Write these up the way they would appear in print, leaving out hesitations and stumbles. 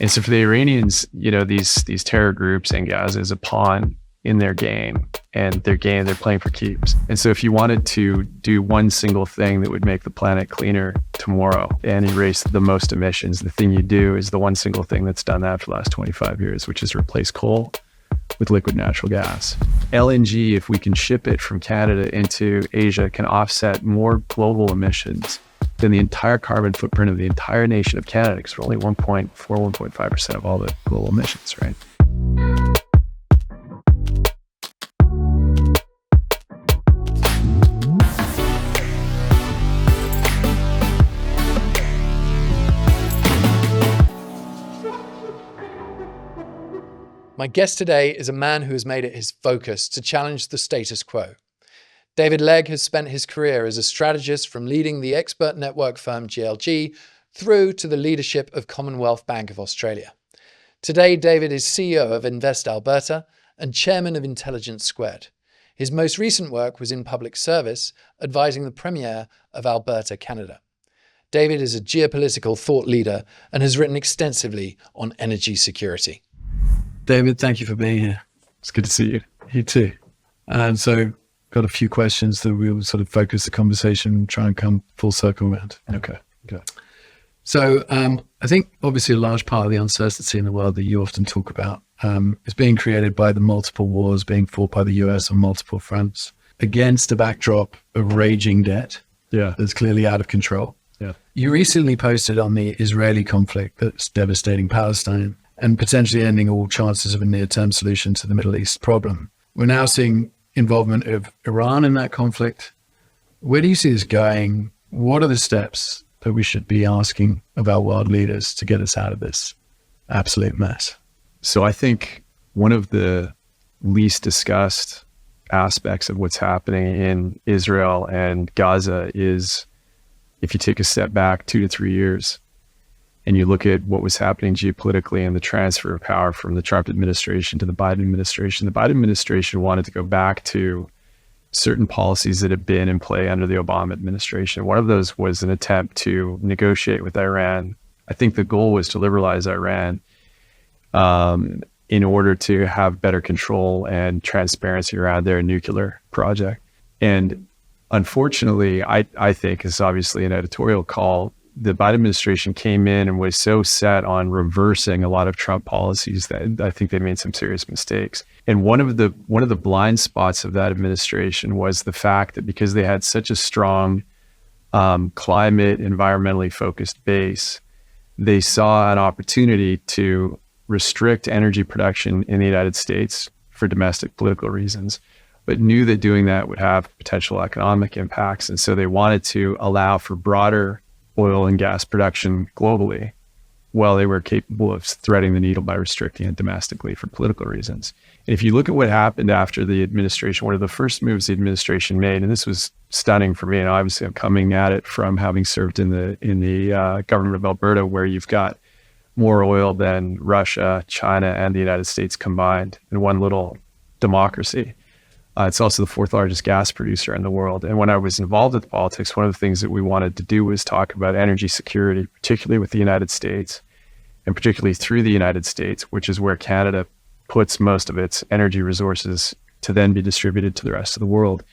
And so for the Iranians, these terror groups and Gaza is a pawn in their game, and they're playing for keeps. And so if you wanted to do one single thing that would make the planet cleaner tomorrow and erase the most emissions, the thing you do is the one single thing that's done that for the last 25 years, which is replace coal with liquid natural gas. LNG, if we can ship it from Canada into Asia, can offset more global emissions than the entire carbon footprint of the entire nation of Canada, because we're only 1.5% of all the global emissions, right? My guest today is a man who has made it his focus to challenge the status quo. David Legg has spent his career as a strategist, from leading the expert network firm GLG through to the leadership of Commonwealth Bank of Australia. Today, David is CEO of Invest Alberta and chairman of Intelligence Squared. His most recent work was in public service, advising the Premier of Alberta, Canada. David is a geopolitical thought leader and has written extensively on energy security. David, thank you for being here. It's good to see you. You too. And so got a few questions that we'll sort of focus the conversation and try and come full circle around. Okay. So I think obviously a large part of the uncertainty in the world that you often talk about is being created by the multiple wars being fought by the US on multiple fronts against a backdrop of raging debt that's clearly out of control. Yeah. You recently posted on the Israeli conflict that's devastating Palestine and potentially ending all chances of a near-term solution to the Middle East problem. We're now seeing involvement of Iran in that conflict. Where do you see this going? What are the steps that we should be asking of our world leaders to get us out of this absolute mess? So I think one of the least discussed aspects of what's happening in Israel and Gaza is, if you take a step back 2 to 3 years, and you look at what was happening geopolitically and the transfer of power from the Trump administration to the Biden administration, the Biden administration wanted to go back to certain policies that had been in play under the Obama administration. One of those was an attempt to negotiate with Iran. I think the goal was to liberalize Iran in order to have better control and transparency around their nuclear project. And unfortunately, I think, it's obviously an editorial call, the Biden administration came in and was so set on reversing a lot of Trump policies that I think they made some serious mistakes. And one of the blind spots of that administration was the fact that because they had such a strong climate, environmentally focused base, they saw an opportunity to restrict energy production in the United States for domestic political reasons, but knew that doing that would have potential economic impacts. And so they wanted to allow for broader oil and gas production globally, while they were capable of threading the needle by restricting it domestically for political reasons. And if you look at what happened after the administration, one of the first moves the administration made, and this was stunning for me, and obviously I'm coming at it from having served in the government of Alberta, where you've got more oil than Russia, China, and the United States combined in one little democracy. It's also the 4th largest gas producer in the world. And when I was involved with politics, one of the things that we wanted to do was talk about energy security, particularly with the United States, and particularly through the United States, which is where Canada puts most of its energy resources to then be distributed to the rest of the world,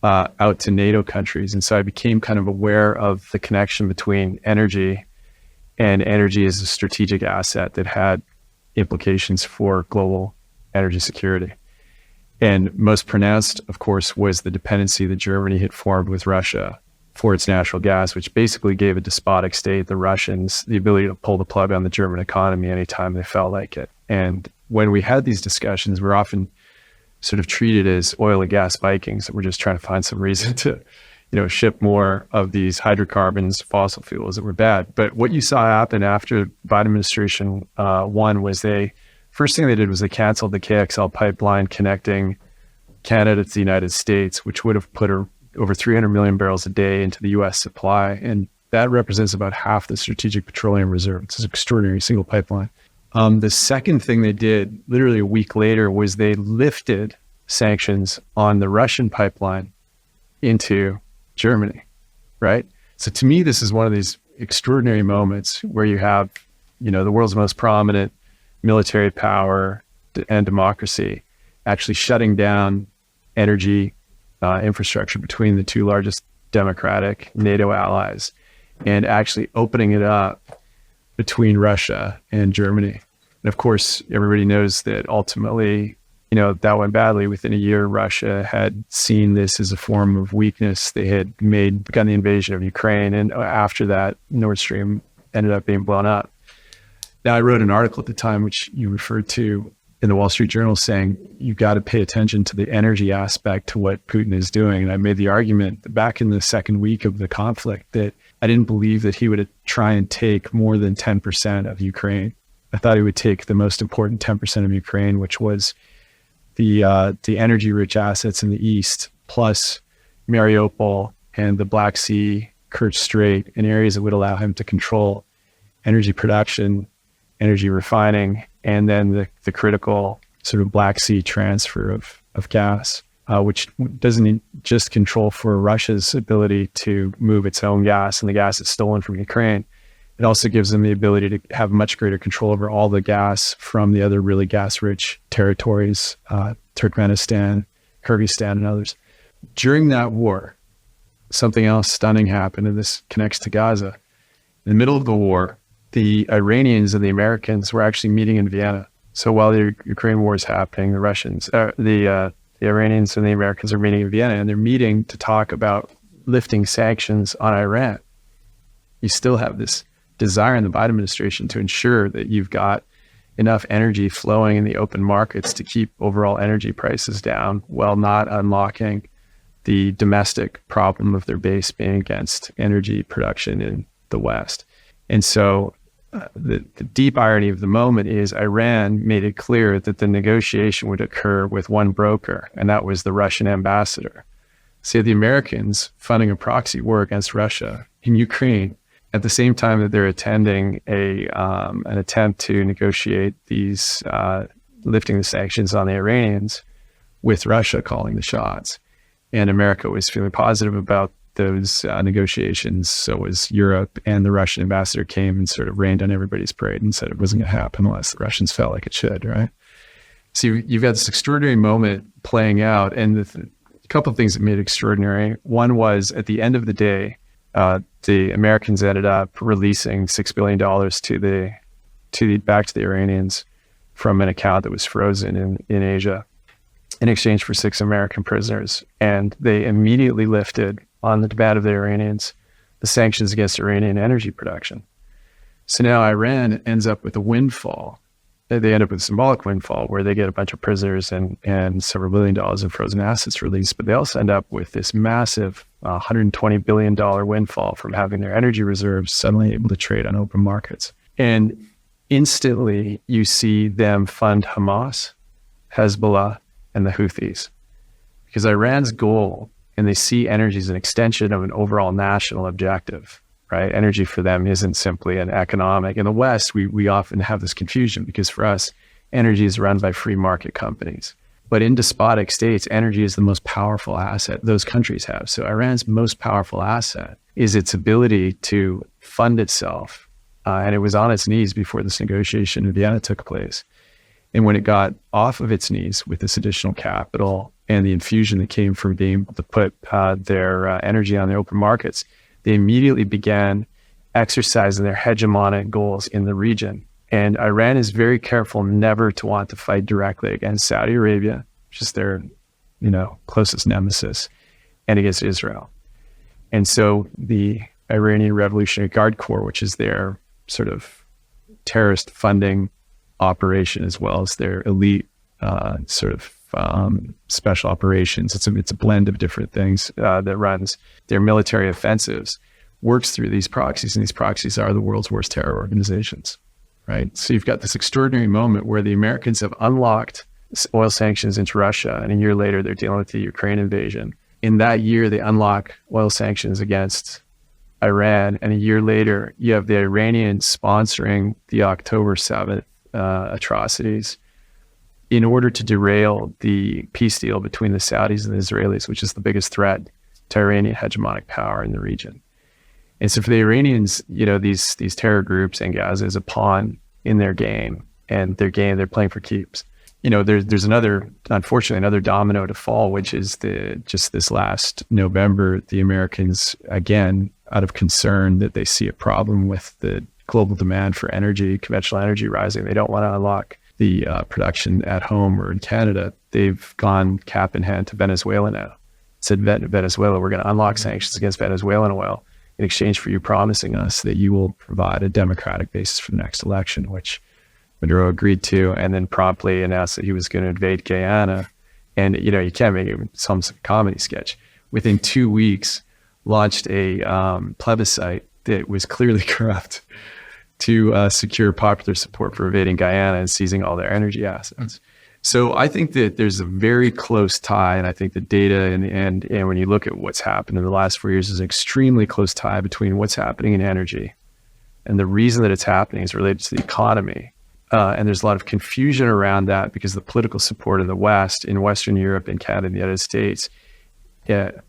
out to NATO countries. And so I became kind of aware of the connection between energy and energy as a strategic asset that had implications for global energy security. And most pronounced, of course, was the dependency that Germany had formed with Russia for its natural gas, which basically gave a despotic state, the Russians, the ability to pull the plug on the German economy anytime they felt like it. And when we had these discussions, we're often sort of treated as oil and gas Vikings, that we're just trying to find some reason to, ship more of these hydrocarbons, fossil fuels that were bad. But what you saw happen after Biden administration won was first thing they did was they canceled the KXL pipeline connecting Canada to the United States, which would have put over 300 million barrels a day into the U.S. supply. And that represents about half the strategic petroleum reserve. It's an extraordinary single pipeline. The second thing they did, literally a week later, was they lifted sanctions on the Russian pipeline into Germany, right? So to me, this is one of these extraordinary moments where you have the world's most prominent military power and democracy, actually shutting down energy infrastructure between the two largest democratic NATO allies and actually opening it up between Russia and Germany. And of course, everybody knows that ultimately, that went badly. Within a year, Russia had seen this as a form of weakness. They had begun the invasion of Ukraine. And after that, Nord Stream ended up being blown up. Now, I wrote an article at the time, which you referred to in the Wall Street Journal, saying you've got to pay attention to the energy aspect to what Putin is doing. And I made the argument that back in the second week of the conflict that I didn't believe that he would try and take more than 10% of Ukraine. I thought he would take the most important 10% of Ukraine, which was the energy-rich assets in the east, plus Mariupol and the Black Sea, Kerch Strait, and areas that would allow him to control energy production, energy refining, and then the critical sort of Black Sea transfer of gas, which doesn't just control for Russia's ability to move its own gas and the gas that's stolen from Ukraine. It also gives them the ability to have much greater control over all the gas from the other really gas-rich territories, Turkmenistan, Kyrgyzstan, and others. During that war, something else stunning happened, and this connects to Gaza. In the middle of the war, the Iranians and the Americans were actually meeting in Vienna. So while the Ukraine war is happening, the Iranians and the Americans are meeting in Vienna, and they're meeting to talk about lifting sanctions on Iran. You still have this desire in the Biden administration to ensure that you've got enough energy flowing in the open markets to keep overall energy prices down while not unlocking the domestic problem of their base being against energy production in the West. And so the deep irony of the moment is Iran made it clear that the negotiation would occur with one broker, and that was the Russian ambassador. So the Americans funding a proxy war against Russia in Ukraine at the same time that they're attending an attempt to negotiate these lifting the sanctions on the Iranians, with Russia calling the shots. And America was feeling positive about those negotiations. So was Europe, and the Russian ambassador came and sort of rained on everybody's parade and said it wasn't going to happen unless the Russians felt like it should, right? So you've got this extraordinary moment playing out, and a couple of things that made it extraordinary. One was at the end of the day, the Americans ended up releasing $6 billion back to the Iranians from an account that was frozen in Asia in exchange for 6 American prisoners. And they immediately lifted, on the demand of the Iranians, the sanctions against Iranian energy production. So now Iran ends up with a windfall. They end up with a symbolic windfall where they get a bunch of prisoners and several $1 billion of frozen assets released, but they also end up with this massive $120 billion windfall from having their energy reserves suddenly able to trade on open markets. And instantly you see them fund Hamas, Hezbollah, and the Houthis. Because Iran's goal, and they see energy as an extension of an overall national objective, right? Energy for them isn't simply an economic. In the West, we often have this confusion because for us, energy is run by free market companies. But in despotic states, energy is the most powerful asset those countries have. So Iran's most powerful asset is its ability to fund itself. And it was on its knees before this negotiation in Vienna took place. And when it got off of its knees with this additional capital and the infusion that came from being able to put their energy on the open markets, they immediately began exercising their hegemonic goals in the region. And Iran is very careful never to want to fight directly against Saudi Arabia, which is their, closest nemesis, and against Israel. And so the Iranian Revolutionary Guard Corps, which is their sort of terrorist funding operation, as well as their elite special operations. It's a blend of different things that runs their military offensives, works through these proxies, and these proxies are the world's worst terror organizations, right? So you've got this extraordinary moment where the Americans have unlocked oil sanctions into Russia, and a year later they're dealing with the Ukraine invasion. In that year, they unlock oil sanctions against Iran, and a year later you have the Iranians sponsoring the October 7th atrocities in order to derail the peace deal between the Saudis and the Israelis, which is the biggest threat to Iranian hegemonic power in the region. And so for the Iranians, these terror groups and Gaza is a pawn in their game, and their game, they're playing for keeps. There's unfortunately another domino to fall, which is just this last November, the Americans, again, out of concern that they see a problem with the global demand for energy, conventional energy rising. They don't want to unlock the production at home or in Canada. They've gone cap in hand to Venezuela now. Said, Venezuela, we're going to unlock sanctions against Venezuelan oil in exchange for you promising us that you will provide a democratic basis for the next election, which Maduro agreed to, and then promptly announced that he was going to invade Guyana. And, you can't make it some comedy sketch. Within 2 weeks, launched a plebiscite that was clearly corrupt to secure popular support for invading Guyana and seizing all their energy assets. So I think that there's a very close tie, and I think the data and when you look at what's happened in the last 4 years, is an extremely close tie between what's happening in energy, and the reason that it's happening is related to the economy. And there's a lot of confusion around that because the political support in the West, in Western Europe, in Canada, and the United States,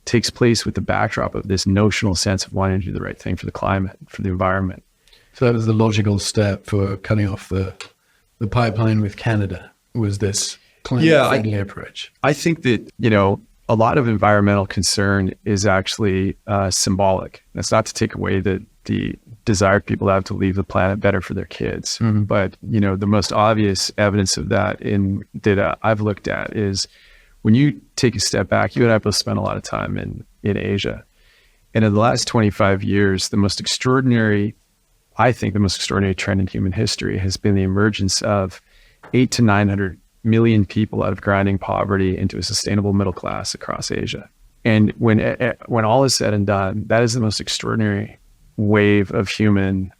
takes place with the backdrop of this notional sense of wanting to do the right thing for the climate, for the environment. So that was the logical step for cutting off the pipeline with Canada, was this climate-friendly approach. I think that, a lot of environmental concern is actually symbolic. That's not to take away the desire people have to leave the planet better for their kids. Mm-hmm. But, the most obvious evidence of that that I've looked at is when you take a step back. You and I both spent a lot of time in Asia. And in the last 25 years, the most extraordinary trend in human history has been the emergence of 800 to 900 million people out of grinding poverty into a sustainable middle class across Asia. And when all is said and done, that is the most extraordinary wave of human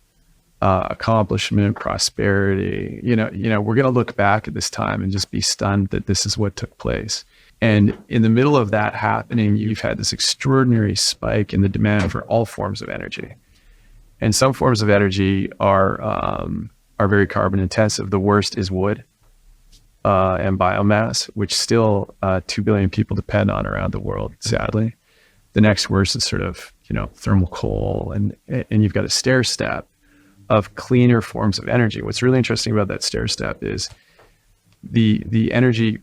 accomplishment, prosperity. We're going to look back at this time and just be stunned that this is what took place. And in the middle of that happening, you've had this extraordinary spike in the demand for all forms of energy. And some forms of energy are very carbon intensive. The worst is wood and biomass, which still 2 billion people depend on around the world, sadly. The next worst is sort of, thermal coal, and you've got a stair step of cleaner forms of energy. What's really interesting about that stair step is the energy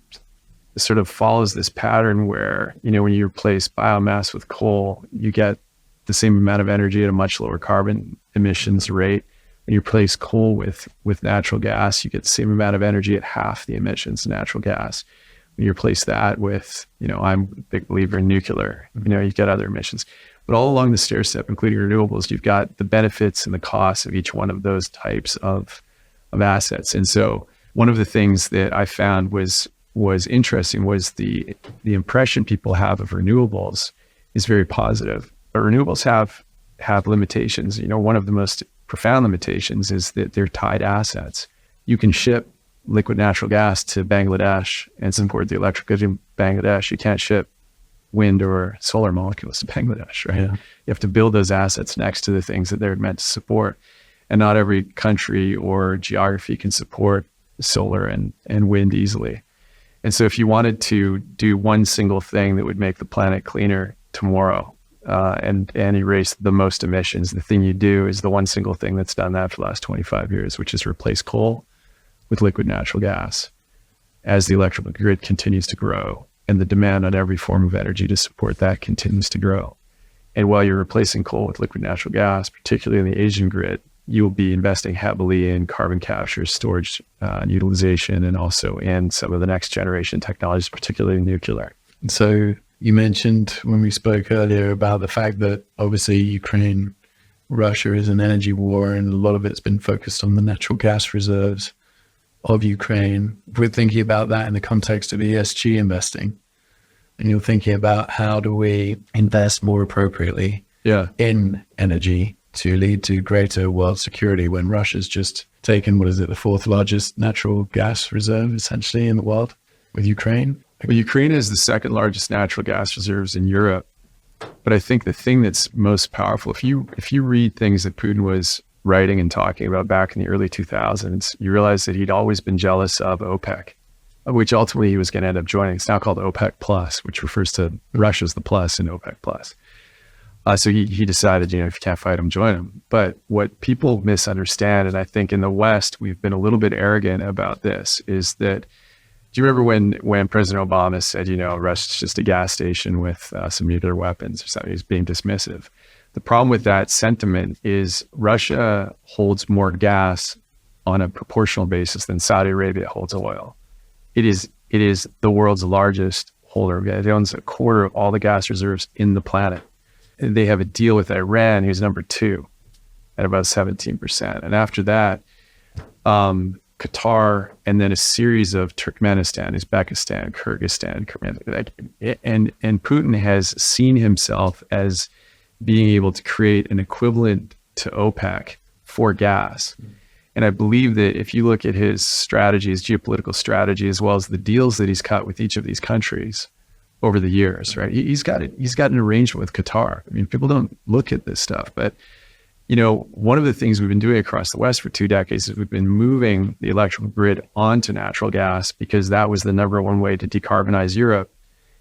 sort of follows this pattern where, when you replace biomass with coal, you get the same amount of energy at a much lower carbon emissions rate. When you replace coal with natural gas, you get the same amount of energy at half the emissions of natural gas. When you replace that with, I'm a big believer in nuclear, you get other emissions. But all along the stair step, including renewables, you've got the benefits and the costs of each one of those types of assets. And so one of the things that I found was interesting was the impression people have of renewables is very positive. But renewables have limitations. One of the most profound limitations is that they're tied assets. You can ship liquid natural gas to Bangladesh and support the electric grid in Bangladesh. You can't ship wind or solar molecules to Bangladesh, right? Yeah. You have to build those assets next to the things that they're meant to support. And not every country or geography can support solar and wind easily. And so if you wanted to do one single thing that would make the planet cleaner tomorrow, and erase the most emissions, the thing you do is the one single thing that's done that for the last 25 years, which is replace coal with liquid natural gas as the electrical grid continues to grow and the demand on every form of energy to support that continues to grow. And while you're replacing coal with liquid natural gas, particularly in the Asian grid, you will be investing heavily in carbon capture, storage, and utilization, and also in some of the next generation technologies, particularly nuclear. So you mentioned when we spoke earlier about the fact that obviously Russia is an energy war, and a lot of it's been focused on the natural gas reserves of Ukraine. We're thinking about that in the context of ESG investing, and you're thinking about how do we invest more appropriately in energy to lead to greater world security when Russia's just taken, the fourth largest natural gas reserve essentially in the world with Ukraine? Well, Ukraine is the second largest natural gas reserves in Europe. But I think the thing that's most powerful, if you read things that Putin was writing and talking about back in the early 2000s, you realize that he'd always been jealous of OPEC, of which ultimately he was going to end up joining. It's now called OPEC Plus, which refers to Russia's the plus in OPEC Plus. So he decided, if you can't fight them, join them. But what people misunderstand, and I think in the West, we've been a little bit arrogant about this, is that, do you remember when President Obama said, Russia's just a gas station with some nuclear weapons or something? He's being dismissive. The problem with that sentiment is Russia holds more gas on a proportional basis than Saudi Arabia holds oil. It is the world's largest holder of gas. It owns a quarter of all the gas reserves in the planet. They have a deal with Iran, who's number 2 at about 17%. And after that, Qatar, and then a series of Turkmenistan, Uzbekistan, Kyrgyzstan, and Putin has seen himself as being able to create an equivalent to OPEC for gas. And I believe that if you look at his strategy, his geopolitical strategy, as well as the deals that he's cut with each of these countries over the years, right? He's got an arrangement with Qatar. I mean, people don't look at this stuff, but one of the things we've been doing across the West for 2 decades is we've been moving the electrical grid onto natural gas, because that was the number one way to decarbonize Europe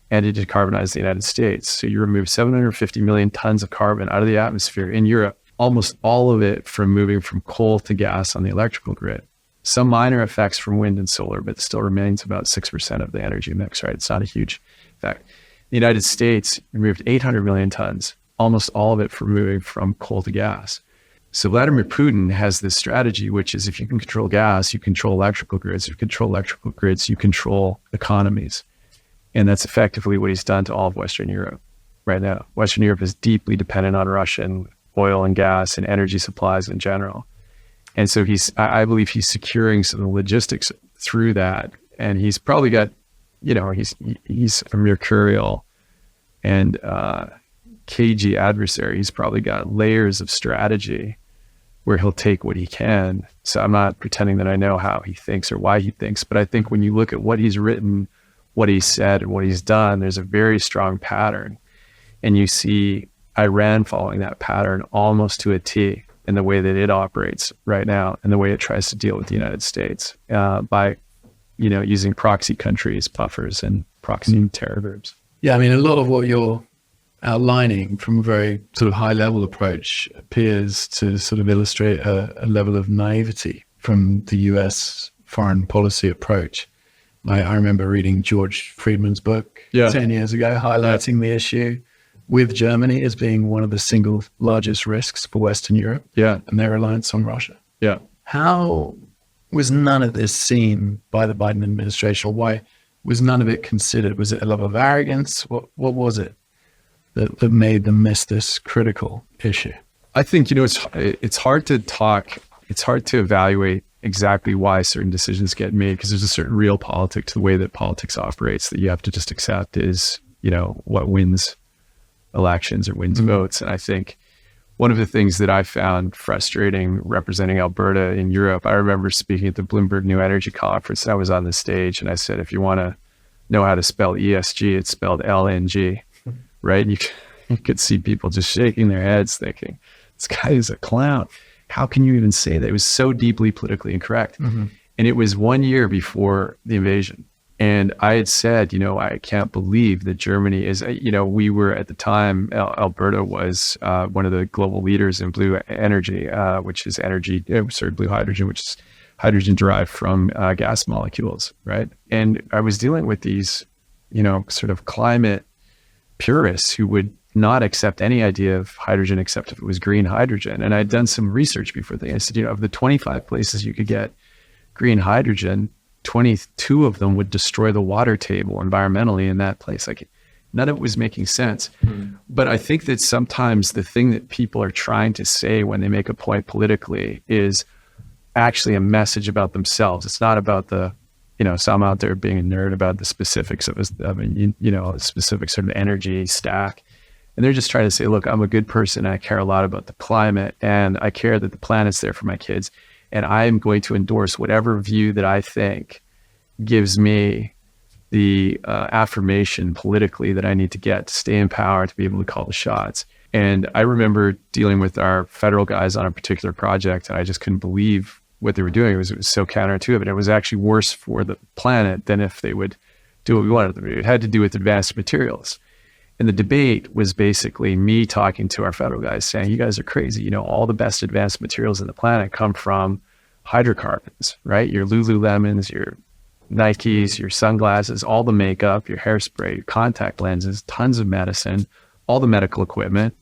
and to decarbonize the United States. So you remove 750 million tons of carbon out of the atmosphere in Europe, almost all of it from moving from coal to gas on the electrical grid. Some minor effects from wind and solar, but it still remains about 6% of the energy mix, right? It's not a huge effect. The United States removed 800 million tons, almost all of it from moving from coal to gas. So Vladimir Putin has this strategy, which is if you can control gas, you control electrical grids. If you control electrical grids, you control economies. And that's effectively what he's done to all of Western Europe right now. Western Europe is deeply dependent on Russian oil and gas and energy supplies in general. And so I believe he's securing some of the logistics through that. And he's probably got, he's a mercurial and cagey adversary. He's probably got layers of strategy where he'll take what he can. So I'm not pretending that I know how he thinks or why he thinks, but I think when you look at what he's written, what he said, and what he's done, there's a very strong pattern. And you see Iran following that pattern almost to a T in the way that it operates right now and the way it tries to deal with the United States by, using proxy countries, buffers, and proxy terror groups. Yeah, I mean, a lot of what you're outlining from a very sort of high level approach appears to sort of illustrate a level of naivety from the US foreign policy approach. I remember reading George Friedman's book 10 years ago, highlighting the issue with Germany as being one of the single largest risks for Western Europe and their reliance on Russia. Yeah. How was none of this seen by the Biden administration? Or why was none of it considered? Was it a level of arrogance? What was it that made them miss this critical issue? I think, it's hard to talk. It's hard to evaluate exactly why certain decisions get made, because there's a certain real politic to the way that politics operates that you have to just accept is, what wins elections or wins votes. And I think one of the things that I found frustrating representing Alberta in Europe, I remember speaking at the Bloomberg New Energy Conference, and I was on the stage and I said, if you want to know how to spell ESG, it's spelled LNG, right? And you could see people just shaking their heads thinking, this guy is a clown. How can you even say that? It was so deeply politically incorrect. And it was 1 year before the invasion. And I had said, I can't believe that Germany is, we were at the time, Alberta was one of the global leaders in blue energy, which is blue hydrogen, which is hydrogen derived from gas molecules, right? And I was dealing with these, sort of climate purists who would not accept any idea of hydrogen except if it was green hydrogen. And I'd done some research before that. I said, of the 25 places you could get green hydrogen, 22 of them would destroy the water table environmentally in that place. Like, none of it was making sense. But I think that sometimes the thing that people are trying to say when they make a point politically is actually a message about themselves. It's not about the, some out there being a nerd about the specifics of a specific sort of energy stack. And they're just trying to say, look, I'm a good person. I care a lot about the climate, and I care that the planet's there for my kids. And I'm going to endorse whatever view that I think gives me the affirmation politically that I need to get to stay in power, to be able to call the shots. And I remember dealing with our federal guys on a particular project, and I just couldn't believe what they were doing. It was so counterintuitive. And it was actually worse for the planet than if they would do what we wanted them to do. It had to do with advanced materials. And the debate was basically me talking to our federal guys saying, you guys are crazy. You know, all the best advanced materials in the planet come from hydrocarbons, right? Your Lululemons, your Nikes, your sunglasses, all the makeup, your hairspray, your contact lenses, tons of medicine, all the medical equipment,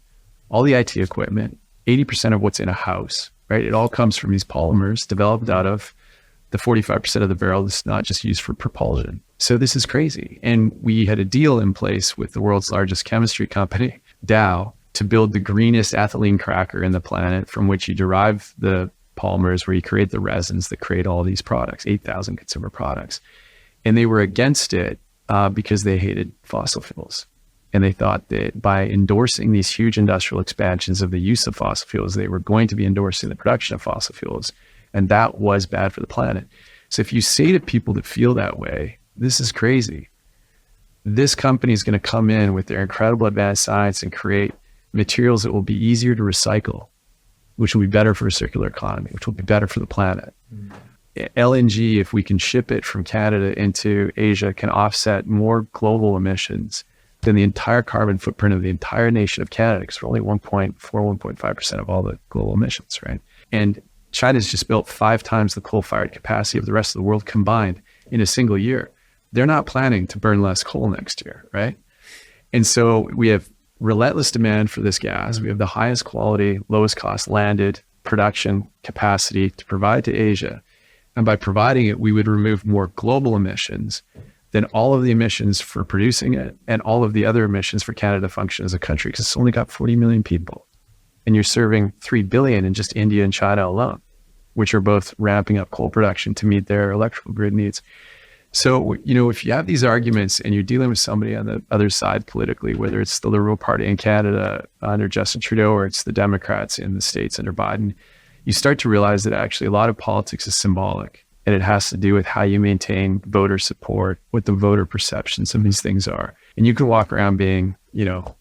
all the IT equipment, 80% of what's in a house, right? It all comes from these polymers developed out of the 45% of the barrel that's not just used for propulsion. So this is crazy. And we had a deal in place with the world's largest chemistry company, Dow, to build the greenest ethylene cracker in the planet, from which you derive the polymers, where you create the resins that create all these products, 8,000 consumer products. And they were against it because they hated fossil fuels. And they thought that by endorsing these huge industrial expansions of the use of fossil fuels, they were going to be endorsing the production of fossil fuels. And that was bad for the planet. So if you say to people that feel that way, this is crazy, this company is going to come in with their incredible advanced science and create materials that will be easier to recycle, which will be better for a circular economy, which will be better for the planet. LNG, if we can ship it from Canada into Asia, can offset more global emissions than the entire carbon footprint of the entire nation of Canada, because we're only 1.5% of all the global emissions, right? And China's just built 5 times the coal-fired capacity of the rest of the world combined in a single year. They're not planning to burn less coal next year, right? And so we have relentless demand for this gas. We have the highest quality, lowest cost landed production capacity to provide to Asia. And by providing it, we would remove more global emissions than all of the emissions for producing it and all of the other emissions for Canada to function as a country, because it's only got 40 million people. And you're serving 3 billion in just India and China alone, which are both ramping up coal production to meet their electrical grid needs. So, you know, if you have these arguments and you're dealing with somebody on the other side politically, whether it's the Liberal Party in Canada under Justin Trudeau or it's the Democrats in the States under Biden, you start to realize that actually a lot of politics is symbolic, and it has to do with how you maintain voter support, what the voter perceptions of these things are. And you can walk around being, you know,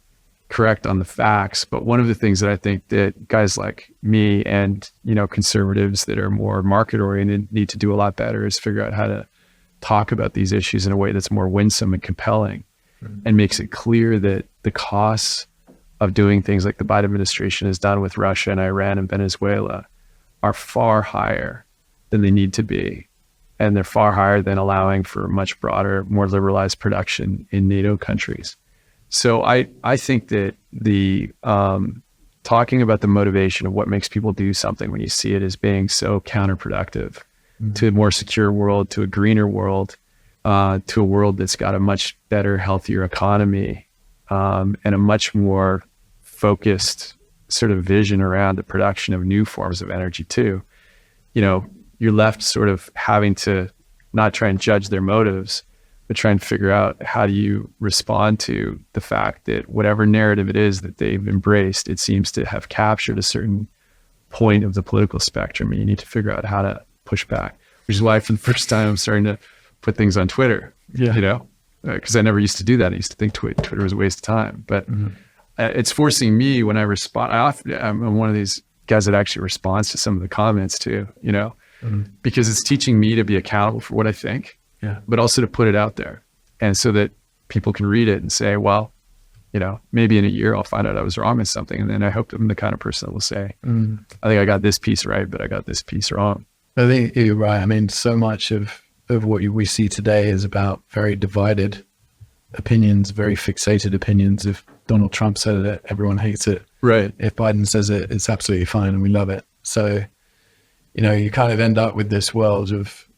correct on the facts, but one of the things that I think that guys like me and, you know, conservatives that are more market oriented need to do a lot better is figure out how to talk about these issues in a way that's more winsome and compelling, and makes it clear that the costs of doing things like the Biden administration has done with Russia and Iran and Venezuela are far higher than they need to be. And they're far higher than allowing for much broader, more liberalized production in NATO countries. So I think that the talking about the motivation of what makes people do something when you see it as being so counterproductive to a more secure world, to a greener world, to a world that's got a much better, healthier economy, and a much more focused sort of vision around the production of new forms of energy too. You know, you're left sort of having to not try and judge their motives, but try and figure out how do you respond to the fact that whatever narrative it is that they've embraced, it seems to have captured a certain point of the political spectrum, and you need to figure out how to push back, which is why for the first time I'm starting to put things on Twitter, you know, because I never used to do that. I used to think Twitter was a waste of time, but it's forcing me when I respond. I'm one of these guys that actually responds to some of the comments too, you know, because it's teaching me to be accountable for what I think, but also to put it out there. And so that people can read it and say, well, you know, maybe in a year I'll find out I was wrong in something. And then I hope I'm the kind of person that will say, I think I got this piece right, but I got this piece wrong. I think you're right. I mean, so much of what we see today is about very divided opinions, very fixated opinions. If Donald Trump said it, everyone hates it. Right. If Biden says it, it's absolutely fine and we love it. So, you know, you kind of end up with this world of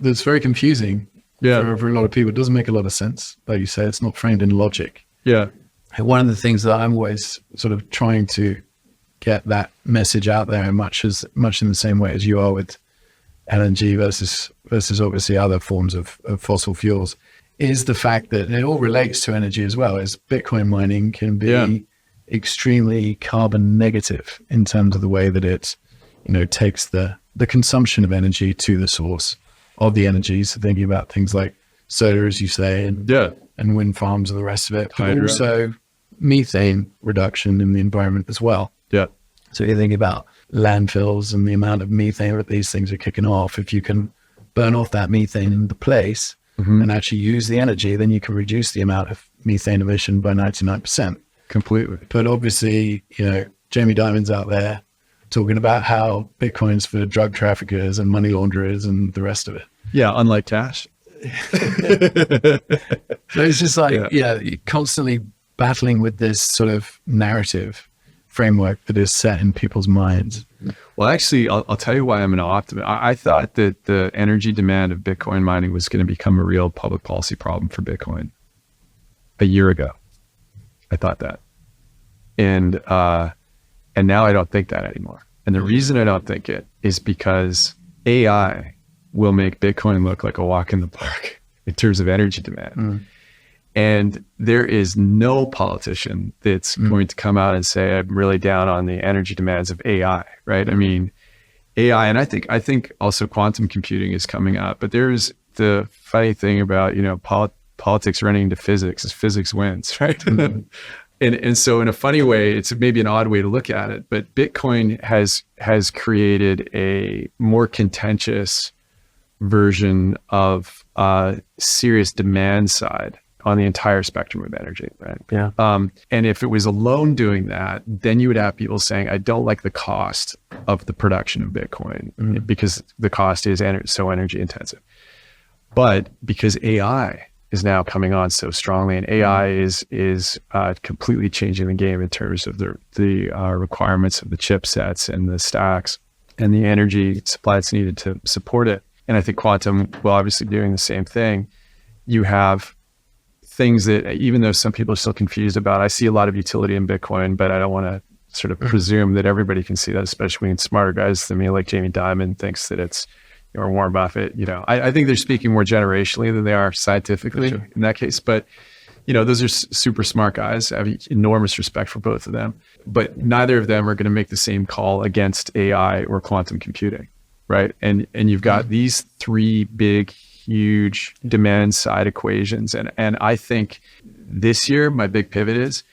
that's very confusing for a lot of people. It doesn't make a lot of sense. Like you say, it's not framed in logic. Yeah. And one of the things that I'm always sort of trying to get that message out there, much in the same way as you are with LNG versus obviously other forms of fossil fuels, is the fact that it all relates to energy as well. As Bitcoin mining can be extremely carbon negative in terms of the way that it, you know, takes the consumption of energy to the source of the energy. So thinking about things like solar, as you say, and wind farms and the rest of it, but also methane reduction in the environment as well. Yeah. So you're thinking about landfills and the amount of methane that these things are kicking off. If you can burn off that methane in the place and actually use the energy, then you can reduce the amount of methane emission by 99%. Completely. But obviously, Jamie Dimon's out there talking about how Bitcoin's for drug traffickers and money launderers and the rest of it. Yeah, unlike cash. So it's just like, constantly battling with this sort of narrative framework that is set in people's minds. Well, actually, I'll tell you why I'm an optimist. I thought that the energy demand of Bitcoin mining was going to become a real public policy problem for Bitcoin a year ago. I thought that. And now I don't think that anymore. And the reason I don't think it is because AI will make Bitcoin look like a walk in the park in terms of energy demand. And there is no politician that's going to come out and say, I'm really down on the energy demands of AI, right? I mean, AI, and I think also quantum computing is coming up, but there's the funny thing about, politics running into physics is physics wins, right? And so in a funny way, it's maybe an odd way to look at it, but Bitcoin has created a more contentious version of serious demand side on the entire spectrum of energy, right? Yeah. And if it was alone doing that, then you would have people saying, I don't like the cost of the production of Bitcoin because the cost is so energy intensive. But because AI is now coming on so strongly, and AI is completely changing the game in terms of the requirements of the chipsets and the stacks and the energy supply that's needed to support it. And I think quantum will obviously doing the same thing. You have things that, even though some people are still confused about, I see a lot of utility in Bitcoin, but I don't want to sort of presume that everybody can see that, especially when smarter guys than me, like Jamie Dimon, thinks that it's, or Warren Buffett. I think they're speaking more generationally than they are scientifically in that case. But, those are super smart guys. I have enormous respect for both of them, but neither of them are going to make the same call against AI or quantum computing, right? And you've got these three big, huge demand side equations. And I think this year, my big pivot is,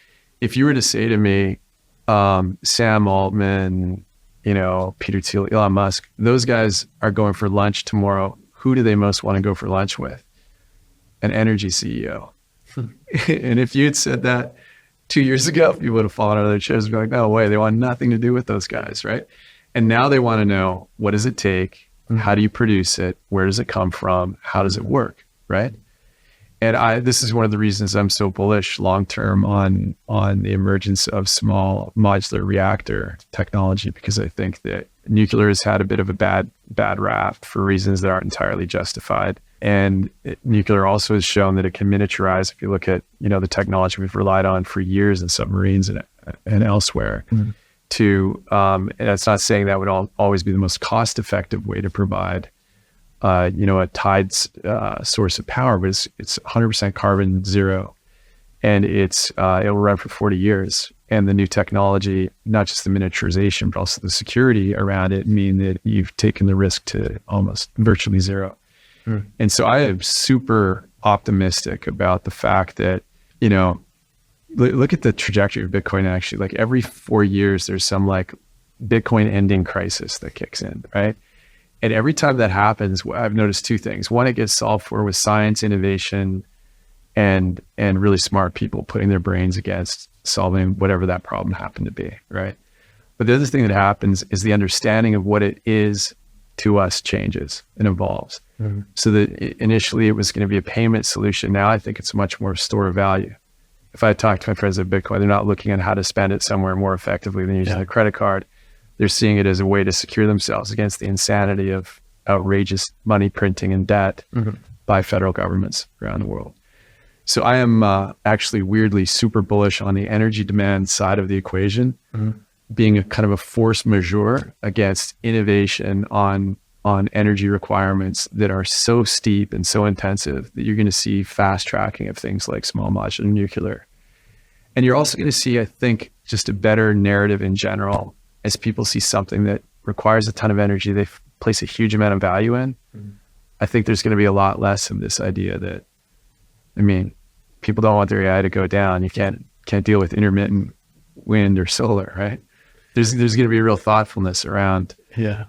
if you were to say to me, Sam Altman, Peter Thiel, Elon Musk, those guys are going for lunch tomorrow. Who do they most want to go for lunch with? An energy CEO. And if you had said that 2 years ago, you would have fallen out of their chairs and be like, no way, they want nothing to do with those guys, right? And now they want to know, what does it take? How do you produce it? Where does it come from? How does it work? Right. And this is one of the reasons I'm so bullish long-term on the emergence of small modular reactor technology, because I think that nuclear has had a bit of a bad rap for reasons that aren't entirely justified. And nuclear also has shown that it can miniaturize. If you look at, the technology we've relied on for years in submarines and elsewhere. And that's not saying that would always be the most cost-effective way to provide, a tied source of power, but it's 100% carbon zero, and it will run for 40 years. And the new technology, not just the miniaturization, but also the security around it, mean that you've taken the risk to almost virtually zero. And so I am super optimistic about the fact that, look at the trajectory of Bitcoin. Actually, like every 4 years, there's some like Bitcoin ending crisis that kicks in, right? And every time that happens, I've noticed two things. One, it gets solved for with science, innovation, and really smart people putting their brains against solving whatever that problem happened to be, right? But the other thing that happens is the understanding of what it is to us changes and evolves. So that initially it was going to be a payment solution. Now I think it's much more a store of value. If I talk to my friends at Bitcoin, they're not looking at how to spend it somewhere more effectively than using a credit card. They're seeing it as a way to secure themselves against the insanity of outrageous money printing and debt by federal governments around the world. So I am actually weirdly super bullish on the energy demand side of the equation, being a kind of a force majeure against innovation on energy requirements that are so steep and so intensive that you're going to see fast tracking of things like small modular nuclear. And you're also going to see, I think, just a better narrative in general as people see something that requires a ton of energy they place a huge amount of value in. I think there's going to be a lot less of this idea that, people don't want their AI to go down. You can't deal with intermittent wind or solar, right? There's going to be a real thoughtfulness around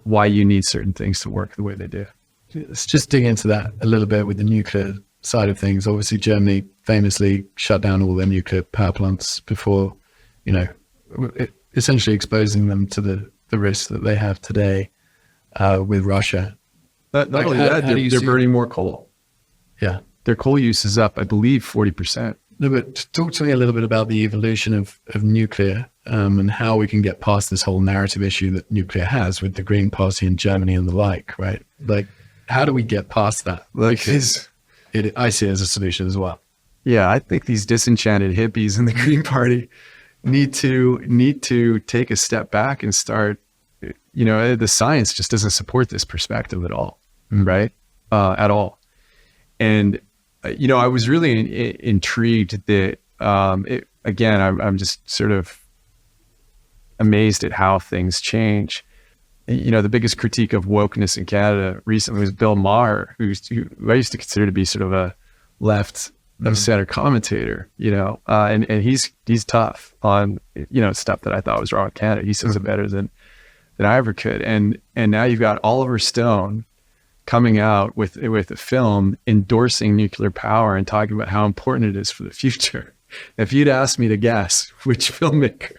why you need certain things to work the way they do. Let's just dig into that a little bit with the nuclear side of things, obviously Germany famously shut down all their nuclear power plants before, essentially exposing them to the risk that they have today with Russia. Not only that, they're burning more coal. Yeah. Their coal use is up, I believe, 40%. No, but talk to me a little bit about the evolution of nuclear and how we can get past this whole narrative issue that nuclear has with the Green Party in Germany and the like, right? Like, how do we get past that? Because I see it as a solution as well. Yeah, I think these disenchanted hippies in the Green Party need to take a step back and start, the science just doesn't support this perspective at all, right? At all. And, I was really intrigued that, again, I'm just sort of amazed at how things change. The biggest critique of wokeness in Canada recently was Bill Maher, who I used to consider to be sort of a left of center commentator, and he's tough on, stuff that I thought was wrong with Canada. He says it better than I ever could. And now you've got Oliver Stone coming out with a film endorsing nuclear power and talking about how important it is for the future. If you'd asked me to guess which filmmaker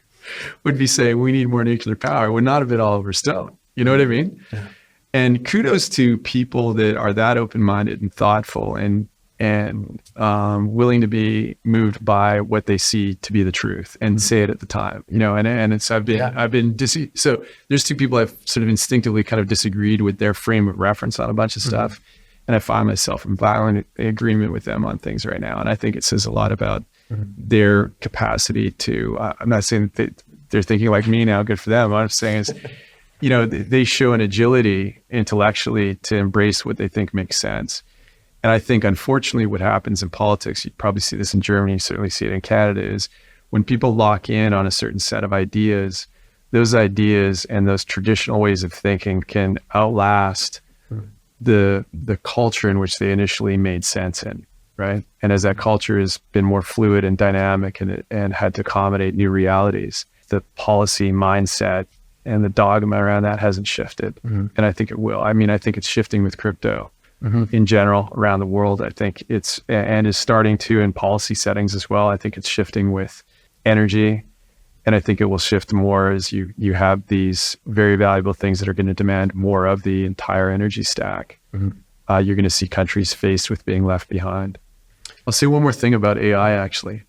would be saying we need more nuclear power, it would not have been Oliver Stone. You know what I mean? Yeah. And kudos to people that are that open-minded and thoughtful and willing to be moved by what they see to be the truth and say it at the time, and it's, I've been so there's two people I've sort of instinctively kind of disagreed with their frame of reference on a bunch of stuff. And I find myself in violent agreement with them on things right now. And I think it says a lot about their capacity to, I'm not saying that they're thinking like me now, good for them. What I'm saying is, they show an agility intellectually to embrace what they think makes sense. And I think, unfortunately, what happens in politics, you probably see this in Germany, you certainly see it in Canada, is when people lock in on a certain set of ideas, those ideas and those traditional ways of thinking can outlast the culture in which they initially made sense in, right? And as that culture has been more fluid and dynamic and had to accommodate new realities, the policy mindset and the dogma around that hasn't shifted. And I think it will. I mean, I think it's shifting with crypto. In general around the world. I think it's, and is starting to in policy settings as well. I think it's shifting with energy, and I think it will shift more as you have these very valuable things that are going to demand more of the entire energy stack. You're going to see countries faced with being left behind. I'll say one more thing about AI, actually.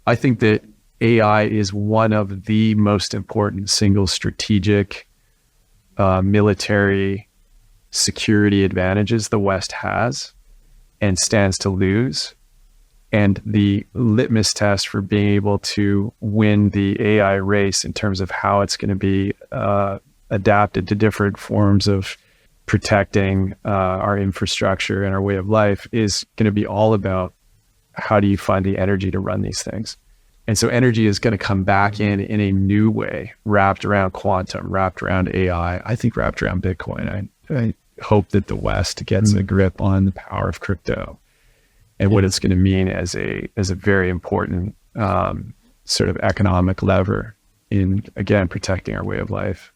I think that AI is one of the most important single strategic military security advantages the West has and stands to lose. And the litmus test for being able to win the AI race in terms of how it's going to be adapted to different forms of protecting our infrastructure and our way of life is going to be all about how do you find the energy to run these things. And so energy is going to come back in a new way, wrapped around quantum, wrapped around AI, I think wrapped around Bitcoin. I hope that the West gets a grip on the power of crypto and what it's going to mean as a very important sort of economic lever in, again, protecting our way of life.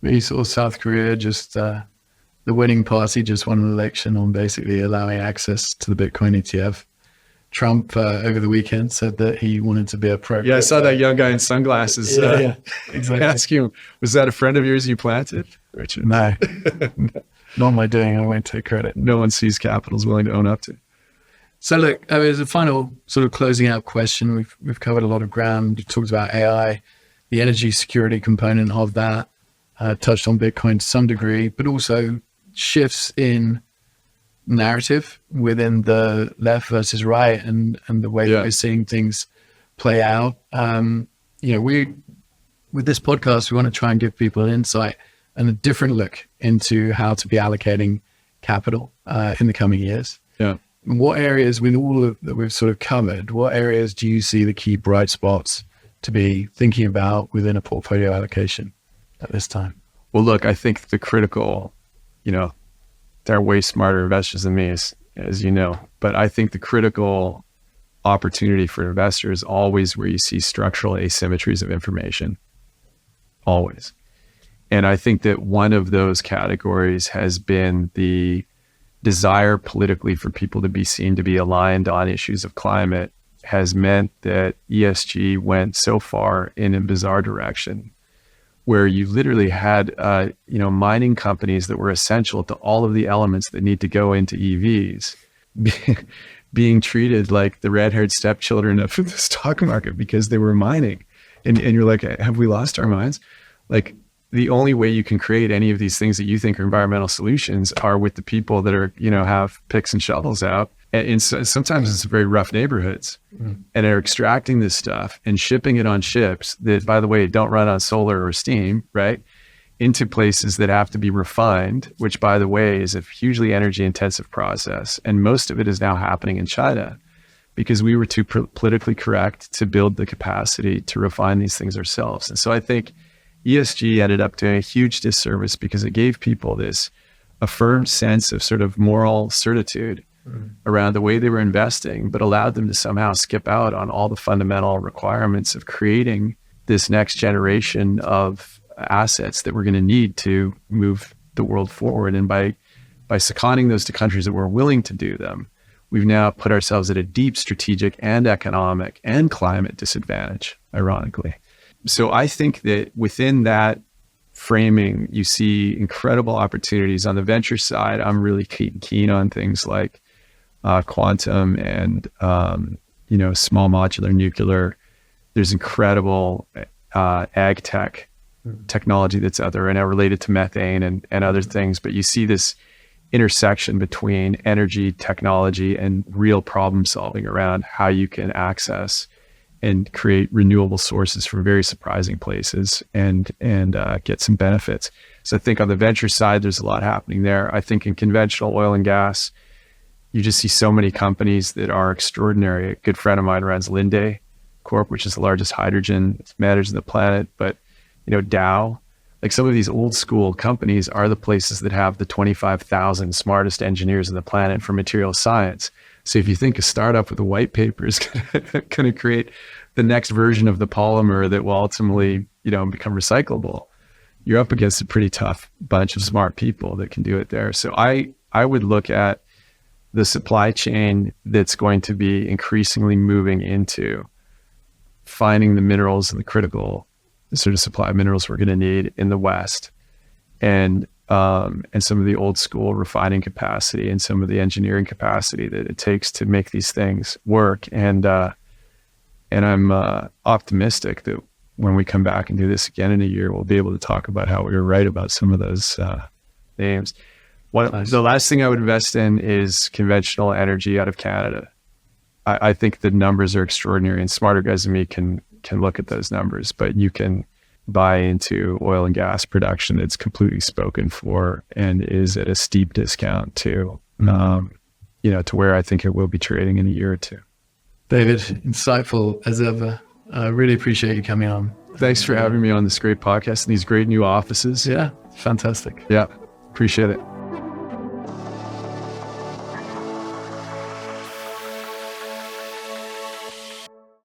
We saw South Korea just, the winning party just won an election on basically allowing access to the Bitcoin ETF. Trump over the weekend said that he wanted to be a pro. Yeah, I saw that young guy in sunglasses. Yeah, exactly. Ask him, was that a friend of yours you planted, Richard? No. Not my doing. I won't take credit. No one sees capital is willing to own up to. So look, as a final sort of closing out question, we've covered a lot of ground. We've talked about AI, the energy security component of that, touched on Bitcoin to some degree, but also shifts in narrative within the left versus right and the way that we're seeing things play out. With this podcast, we want to try and give people an insight and a different look into how to be allocating capital in the coming years. Yeah. What areas, with all of that we've sort of covered, what areas do you see the key bright spots to be thinking about within a portfolio allocation at this time? Well, look, I think the critical, they're way smarter investors than me, as you know, but I think the critical opportunity for investors is always where you see structural asymmetries of information, always. And I think that one of those categories has been the desire politically for people to be seen to be aligned on issues of climate has meant that ESG went so far in a bizarre direction, where you literally had, mining companies that were essential to all of the elements that need to go into EVs being treated like the red-haired stepchildren of the stock market because they were mining. And you're like, have we lost our minds? Like, the only way you can create any of these things that you think are environmental solutions are with the people that are, have picks and shovels out. And so, sometimes it's very rough neighborhoods and are extracting this stuff and shipping it on ships that, by the way, don't run on solar or steam, right? Into places that have to be refined, which, by the way, is a hugely energy intensive process. And most of it is now happening in China because we were too politically correct to build the capacity to refine these things ourselves. And so I think ESG ended up doing a huge disservice because it gave people this affirmed sense of sort of moral certitude around the way they were investing, but allowed them to somehow skip out on all the fundamental requirements of creating this next generation of assets that we're going to need to move the world forward. And by seconding those to countries that were willing to do them, we've now put ourselves at a deep strategic and economic and climate disadvantage, ironically. So I think that within that framing, you see incredible opportunities. On the venture side, I'm really keen on things like quantum and, small modular nuclear. There's incredible ag tech technology that's out there right now related to methane and other things. But you see this intersection between energy, technology, and real problem solving around how you can access and create renewable sources from very surprising places and get some benefits. So I think on the venture side, there's a lot happening there. I think in conventional oil and gas, you just see so many companies that are extraordinary. A good friend of mine runs Linde Corp, which is the largest hydrogen emitters on the planet. But, Dow, like some of these old school companies are the places that have the 25,000 smartest engineers on the planet for material science. So if you think a startup with a white paper is going to create the next version of the polymer that will ultimately, become recyclable, you're up against a pretty tough bunch of smart people that can do it there. So I would look at the supply chain that's going to be increasingly moving into finding the minerals and the critical sort of supply minerals we're going to need in the West, and some of the old school refining capacity and some of the engineering capacity that it takes to make these things work. And I'm optimistic that when we come back and do this again in a year, we'll be able to talk about how we were right about some of those names. The last thing I would invest in is conventional energy out of Canada. I think the numbers are extraordinary, and smarter guys than me can look at those numbers, but you can buy into oil and gas production that's completely spoken for and is at a steep discount to where I think it will be trading in a year or two. David, insightful as ever. I really appreciate you coming on. Thanks for having me on this great podcast and these great new offices. Yeah, fantastic. Yeah, appreciate it.